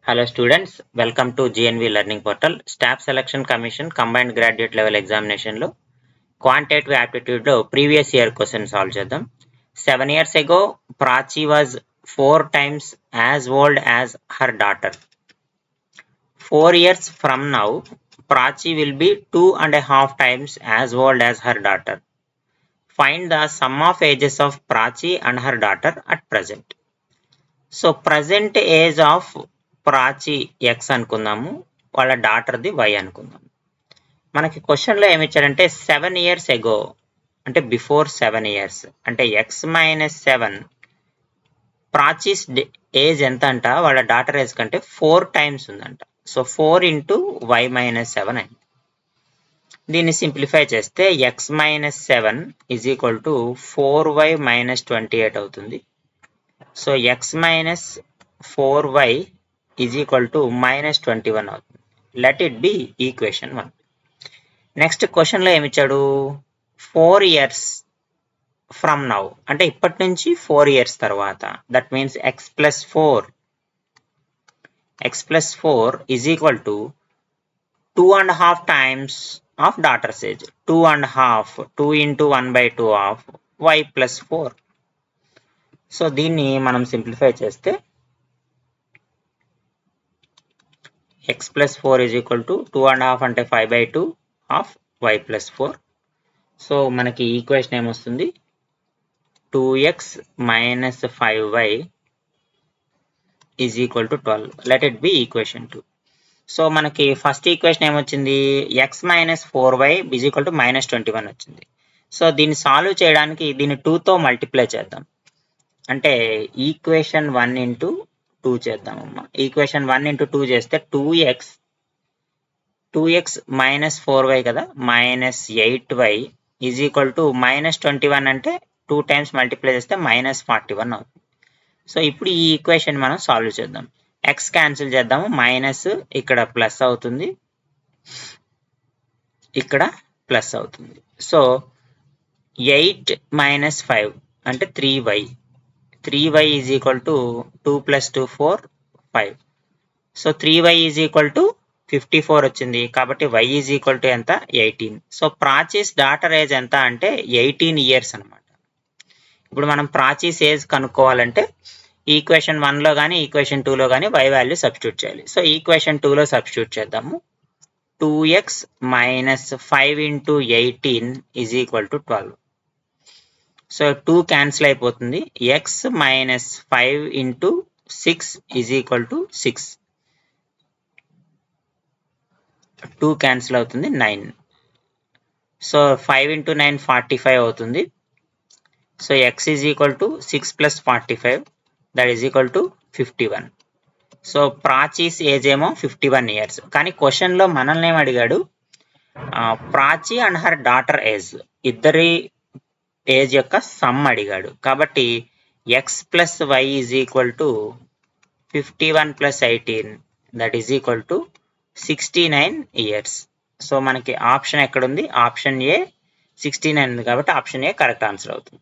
Hello students, welcome to GNV Learning Portal. Staff Selection Commission Combined Graduate Level Examination లో Quantitative Aptitude లో previous year question solve చేద్దాం. 7 years ago, Prachi was 4 times as old as her daughter. 4 years from now, Prachi will be 2.5 times as old as her daughter. Find the sum of ages of Prachi and her daughter at present. So present age of Prachi x అనుకుందాము, వాళ్ళ డాటర్ది why అనుకుందాం. మనకి క్వశ్చన్లో ఏమి ఇచ్చారంటే 7 years ఎగో అంటే before 7 years అంటే X minus 7 ప్రాచీస్ age ఎంత అంట, వాళ్ళ డాటర్ ఏజ్ కంటే 4 times ఉందంట. సో 4 into వై మైనస్ 7 అయింది. దీన్ని సింప్లిఫై చేస్తే X minus 7 is equal to 4y minus 28 అవుతుంది. So X minus 4y is equal to minus 21 అవుతుంది. Let it be equation 1. Next క్వశ్చన్లో ఏమి ఇచ్చాడు, 4 years from now అంటే ఇప్పటి నుంచి 4 years తర్వాత, that means x plus 4 is equal to 2.5 times of daughter's age. 2.5 2 into 1/2 of y plus 4. So దీన్ని మనం సింప్లిఫై చేస్తే x plus 4 is equal to 2.5 అంటే 5/2 of y plus 4. సో మనకి ఈక్వేషన్ ఏమొస్తుంది, 2x minus 5y is equal to 12. Let it be equation 2. So మనకి first equation ఏమొచ్చింది, x minus 4y is equal to minus 21 వచ్చింది. So దీన్ని solve చేయడానికి దీన్ని 2తో మల్టిప్లై చేద్దాం. అంటే ఈక్వేషన్ 1 into 2 చేద్దామమ్మా. ఈక్వేషన్ 1 into 2 చేస్తే 2x మైనస్ 4y కదా, minus 8y is equal to minus 21 అంటే 2 times మల్టిప్లై చేస్తే మైనస్ 41 అవుతుంది. సో ఇప్పుడు ఈ ఈక్వేషన్ మనం సాల్వ్ చేద్దాం. ఎక్స్ క్యాన్సిల్ చేద్దాము, మైనస్ ఇక్కడ ప్లస్ అవుతుంది, ఇక్కడ ప్లస్ అవుతుంది. సో 8 మైనస్ 5 అంటే 3y. 3y is equal to 2 plus 2 4 5. So 3y is equal to 54 వచ్చింది. కాబట్టి y is equal to ఎంత, 18. సో ప్రాచీస్ డాటర్ ఏజ్ ఎంత అంటే 18 years అనమాట. ఇప్పుడు మనం ప్రాచీస్ ఏజ్ కనుక్కోవాలంటే ఈక్వేషన్ 1లో కానీ ఈక్వేషన్ 2లో కానీ y వాల్యూ సబ్స్టిట్యూట్ చేయాలి. సో ఈక్వేషన్ 2లో సబ్స్టిట్యూట్ చేద్దాము. 2x minus 5 into 18 is equal to 12. So 2 cancel అయిపోతుంది. x minus 5 into 6 is equal to 6. 2 cancel అవుతుంది, 9. సో 5 into 9 45 అవుతుంది. So x is equal to 6 plus 45, that is equal to 51. So Prachi's age ఏమో 51 years. కానీ క్వశ్చన్లో మనల్ని ఏం అడిగాడు, Prachi and her daughter age ఇద్దరి ఏజ్ యొక్క సమ్ అడిగాడు. కాబట్టి x plus y is equal to 51 plus 18, that is equal to 69 years. So మనకి ఆప్షన్ ఎక్కడుంది, ఆప్షన్ ఏ 69 ఉంది. కాబట్టి ఆప్షన్ ఏ కరెక్ట్ ఆన్సర్ అవుతుంది.